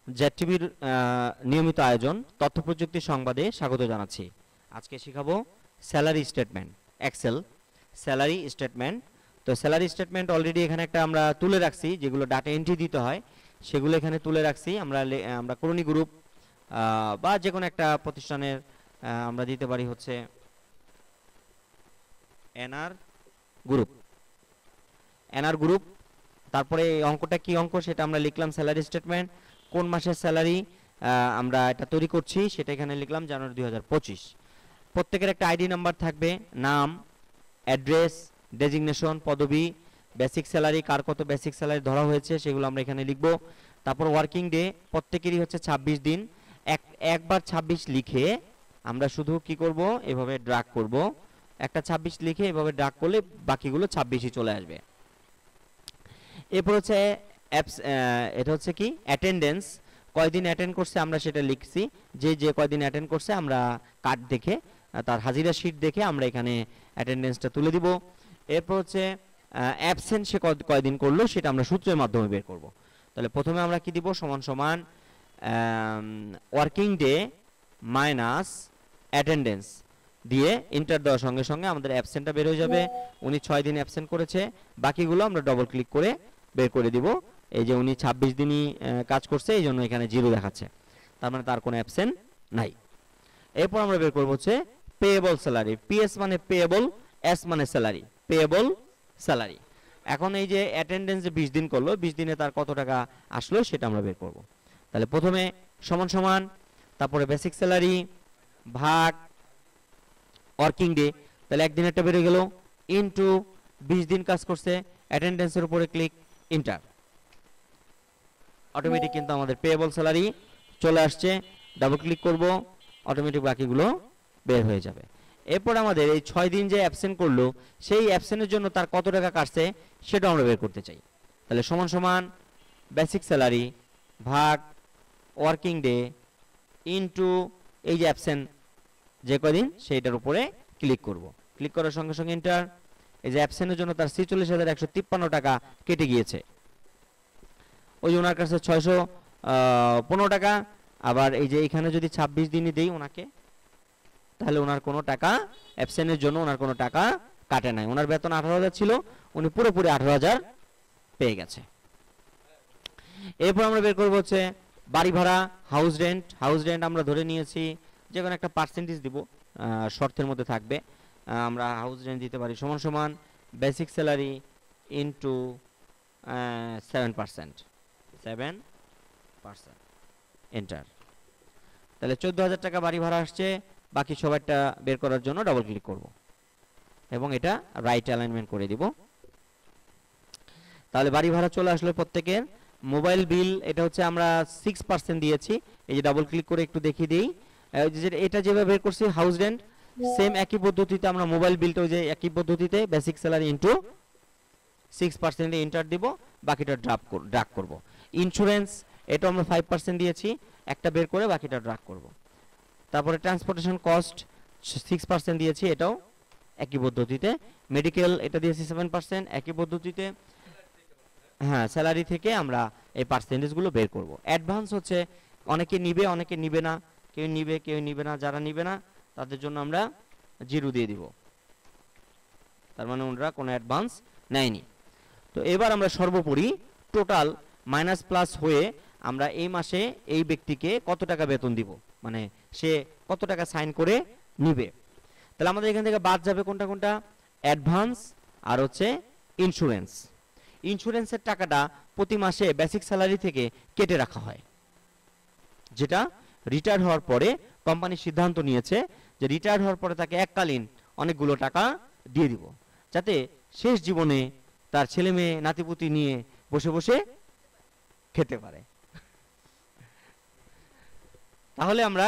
Z টিভির নিয়মিত আয়োজন তথ্য প্রযুক্তি সংবাদে স্বাগত জানাচ্ছি। আজকে শেখাবো salary statement, excel salary statement. তো স্যালারি স্টেটমেন্ট অলরেডি এখানে একটা আমরা তুলে রাখছি, যেগুলো ডাটা এন্ট্রি দিতে হয় সেগুলো এখানে তুলে রাখছি। আমরা করণী গ্রুপ বা যে কোনো একটা প্রতিষ্ঠানের আমরা দিতে পারি হচ্ছে এনআর গ্রুপ। তারপরে এই অঙ্কটা কি অঙ্ক সেটা আমরা লিখলাম স্যালারি স্টেটমেন্ট। কোন মাসের স্যালারি আমরা এটা তৈরি করছি সেটা এখানে লিখলাম জানুয়ারি 2025। প্রত্যেকের একটা আইডি নাম্বার থাকবে, নাম, অ্যাড্রেস, ডেজিগনেশন, পদবি, বেসিক স্যালারি, কার কত বেসিক স্যালারি ধরা হয়েছে সেগুলো আমরা এখানে লিখব। তারপর ওয়ার্কিং ডে প্রত্যেকেরই হচ্ছে 26 দিন। একবার 26 লিখে আমরা শুধু কি করব, এভাবে ড্রাগ করব। একটা 26 লিখে এভাবে ড্রাগ করলে বাকিগুলো 26ই চলে আসবে। এরপর হচ্ছে এটা হচ্ছে কি অ্যাটেন্ডেন্স, কয়দিন অ্যাটেন্ড করছে আমরা সেটা লিখছি। যে কয়দিন অ্যাটেন্ড করছে আমরা কার্ড দেখে তার হাজিরা শিট দেখে আমরা এখানে অ্যাটেন্ডেন্সটা তুলে দিব। এরপর হচ্ছে অ্যাবসেন্ট সে কয়দিন করলো সেটা আমরা সূত্রের মাধ্যমে বের করব। তাহলে প্রথমে আমরা কি দিব, সমান সমান ওয়ার্কিং ডে মাইনাস অ্যাটেন্ডেন্স দিয়ে ইন্টার দেওয়ার সঙ্গে সঙ্গে আমাদের অ্যাবসেন্টটা বের হয়ে যাবে। উনি 6 দিন অ্যাবসেন্ট করেছে, বাকিগুলো আমরা ডবল ক্লিক করে বের করে দিব। এই যে উনি 26 দিনই কাজ করছে, এই জন্য এখানে 0 দেখাচ্ছে, তার মানে তার কোনো অ্যাবসেন্ট নাই। এরপর আমরা বের করব হচ্ছে পেয়েবল স্যালারি। পিএস মানে পেয়েবল, এস মানে স্যালারি, পেয়েবল স্যালারি। এখন এই যে অ্যাটেন্ডেন্স যে 20 দিন করলো, 20 দিনে তার কত টাকা আসলো সেটা আমরা বের করব। তাহলে প্রথমে সমান সমান, তারপরে বেসিক স্যালারি ভাগ ওয়ার্কিং ডে, তাহলে একদিনেরটা বের হয়ে গেল, ইনটু 20 দিন কাজ করছে, অ্যাটেন্ডেন্সের উপরে ক্লিক, ইন্টার, অটোমেটিক কিন্তু আমাদের পেয়েবল স্যালারি চলে আসছে। ডাবল ক্লিক করব, অটোমেটিক বাকিগুলো বের হয়ে যাবে। এরপর আমাদের এই 6 দিন যে অ্যাবসেন্ট করলো সেই অ্যাবসেন্টের জন্য তার কত টাকা কাটছে সেটা আমরা বের করতে চাই। তাহলে সমান সমান বেসিক স্যালারি ভাগ ওয়ার্কিং ডে ইনটু এই যে অ্যাবসেন্ট যে কদিন সেইটার উপরে ক্লিক করব। ক্লিক করার সঙ্গে সঙ্গে ইন্টার, এই যে অ্যাবসেন্টের জন্য তার 46,153 টাকা কেটে গিয়েছে। ওই যে ওনার কাছে 615 টাকা। আবার এই যে এখানে যদি 26 দিনই দেই ওনাকে, তাহলে ওনার কোনো টাকা অ্যাবসেন্টের জন্য ওনার কোনো টাকা কাটে নাই। ওনার বেতন 18,000 ছিল, উনি পুরোপুরি 18,000 পেয়ে গেছে। এরপর আমরা বের করব হচ্ছে বাড়ি ভাড়া, হাউস রেন্ট। হাউস রেন্ট আমরা ধরে নিয়েছি যে কোনো একটা পার্সেন্টেজ দিব, শর্তের মধ্যে থাকবে। আমরা হাউস রেন্ট দিতে পারি সমান সমান বেসিক স্যালারি ইনটু 7%, এন্টার। তাহলে 14,000 টাকা বাড়ি ভাড়া আসছে। বাকি সবাইটা বের করার জন্য ডাবল ক্লিক করব এবং এটা রাইট অ্যালাইনমেন্ট করে দিব। তাহলে বাড়ি ভাড়া চলে আসলো প্রত্যেকের। মোবাইল বিল এটা হচ্ছে আমরা 6% দিয়েছি। এই যে ডাবল ক্লিক করে একটু দেখিয়ে দিই, এটা যেভাবে বের করছি হাউস রেন্ট, সেম একই পদ্ধতিতে আমরা মোবাইল বিলটা যে একই পদ্ধতিতে বেসিক স্যালারি ইনটু 6% এন্টার দিব, বাকিটা ড্রাগ করব। ইন্স্যুরেন্স এটা আমরা 5% দিয়েছি, একটা বের করে বাকিটা ড্রাগ করব। তারপরে ট্রান্সপোর্টেশন কস্ট 6% দিয়েছি, এটাও একই পদ্ধতিতে। মেডিকেল এটা দিয়েছি 7%, একই পদ্ধতিতে। হ্যাঁ, স্যালারি থেকে আমরা এই পার্সেন্টেজগুলো বের করব। অ্যাডভান্স হচ্ছে অনেকে নিবে অনেকে নিবে না, কেউ নিবে কেউ নিবে না। যারা নিবে না তাদের জন্য আমরা 0 দিয়ে দিব, তার মানে ওনারা কোনো অ্যাডভান্স নেয়নি। তো এবার আমরা সর্বোপরি টোটাল মাইনাস প্লাস হয়ে আমরা এই মাসে এই ব্যক্তিকে কত টাকা বেতন দিব, মানে সে কত টাকা সাইন করে নিবে। তাহলে আমাদের এখান থেকে বাদ যাবে কোনটা কোনটা, অ্যাডভান্স আর হচ্ছে ইন্স্যুরেন্স। ইন্স্যুরেন্সের টাকাটা প্রতি মাসে বেসিক স্যালারি থেকে কেটে রাখা হয়, যেটা রিটায়ার হওয়ার পরে কোম্পানি সিদ্ধান্ত নিয়েছে যে রিটায়ার হওয়ার পরে তাকে এককালীন অনেকগুলো টাকা দিয়ে দিব, যাতে শেষ জীবনে তার ছেলে মেয়ে নাতিপুতি নিয়ে বসে বসে খেতে পারে। তাহলে আমরা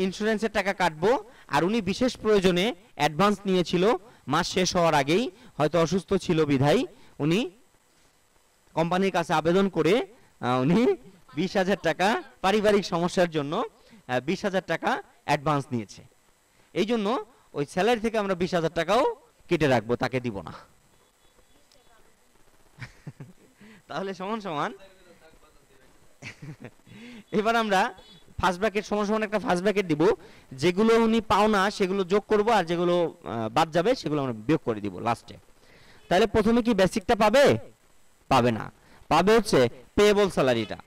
ইন্স্যুরেন্সের টাকা কাটবো। আর উনি বিশেষ প্রয়োজনে অ্যাডভান্স নিয়েছিল মাস শেষ হওয়ার আগেই, হয়তো অসুস্থ ছিল বিধায় উনি কোম্পানির কাছে আবেদন করে উনি 20,000 টাকা পারিবারিক সমস্যার জন্য 20,000 টাকা অ্যাডভান্স নিয়েছে। এই জন্য ওই স্যালারি থেকে আমরা 20,000 টাকাও কেটে রাখবো, তাকে দিব না। তাহলে সমান সমান এবার আমরা ফার্স্ট ব্র্যাকেট সমান সমান একটা ফার্স্ট ব্র্যাকেট দিব, যেগুলো উনি পাওনা সেগুলো যোগ করব, আর যেগুলো বাদ যাবে সেগুলো আমরা বিয়োগ করে দিব লাস্টে। তাহলে প্রথমে কি বেসিকটা পাবে? পাবে না, পাবে হচ্ছে পেয়েবল স্যালারিটা।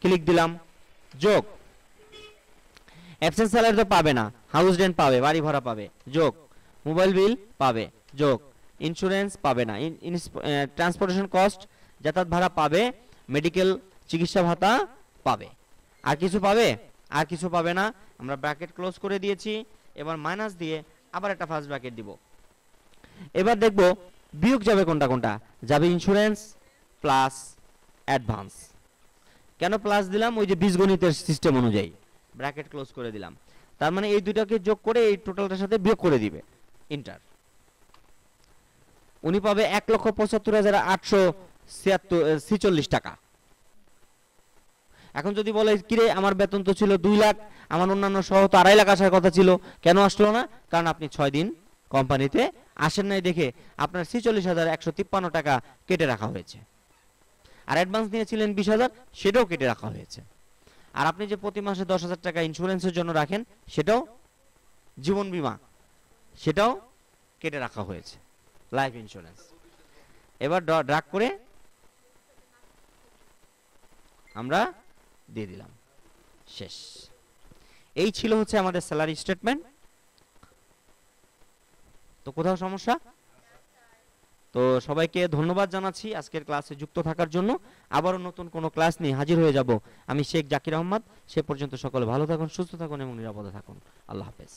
ক্লিক দিলাম, যোগ। অ্যাবসেন্ট স্যালারি তো পাবে না, হাউস রেন্ট পাবে, বাড়ি ভাড়া পাবে, যোগ। মোবাইল বিল পাবে, যোগ। ইন্স্যুরেন্স পাবে না, ট্রান্সপোর্টেশন কস্ট যাতায়াত ভাড়া পাবে, মেডিকেল চিকিৎসা ভাতা পাবে। আর কিছু পাবে? আর কিছু পাবে না। আমরা ব্র্যাকেট ক্লোজ করে দিয়েছি। এবার মাইনাস দিয়ে আবার একটা ফার্স্ট ব্র্যাকেট দিব। এবার দেখব বিয়োগ যাবে কোনটা কোনটা। যাবে ইন্স্যুরেন্স প্লাস অ্যাডভান্স। কেন প্লাস দিলাম? ওই যে বীজগণিতের সিস্টেম অনুযায়ী ব্র্যাকেট ক্লোজ করে দিলাম। তার মানে এই দুইটাকে যোগ করে এই টোটালটার সাথে বিয়োগ করে দিবে, ইন্টার। উনি পাবে 1,75,846 টাকা। এখন যদি বলে কিরে আমার বেতন তো ছিল 2 লাখ, আমার অন্যান্য সহ তো 2.5 লাখ আসার কথা ছিল, কেন আসলো না? কারণ আপনি 6 দিন কোম্পানিতে আসেন নাই দেখে আপনার 46,153 টাকা কেটে রাখা হয়েছে। আর অ্যাডভান্স নিয়েছিলেন 20,000, সেটাও কেটে রাখা হয়েছে। আর আপনি যে প্রতি মাসে 10,000 টাকা ইন্স্যুরেন্সের জন্য রাখেন, সেটাও জীবন বীমা, সেটাও কেটে রাখা হয়েছে, লাইফ ইন্স্যুরেন্স। এবার ড্রাগ করে আমরা দিয়ে দিলাম, শেষ। এই ছিল হচ্ছে আমাদের স্যালারি স্টেটমেন্ট। তো কোথাও সমস্যা? তো সবাইকে ধন্যবাদ জানাচ্ছি আজকের ক্লাসে যুক্ত থাকার জন্য। আবারও নতুন কোনো ক্লাস নিয়ে হাজির হয়ে যাব আমি শেখ জাকির আহমদ। সে পর্যন্ত সকলে ভালো থাকুন, সুস্থ থাকুন এবং নিরাপদে থাকুন। আল্লাহ হাফেজ।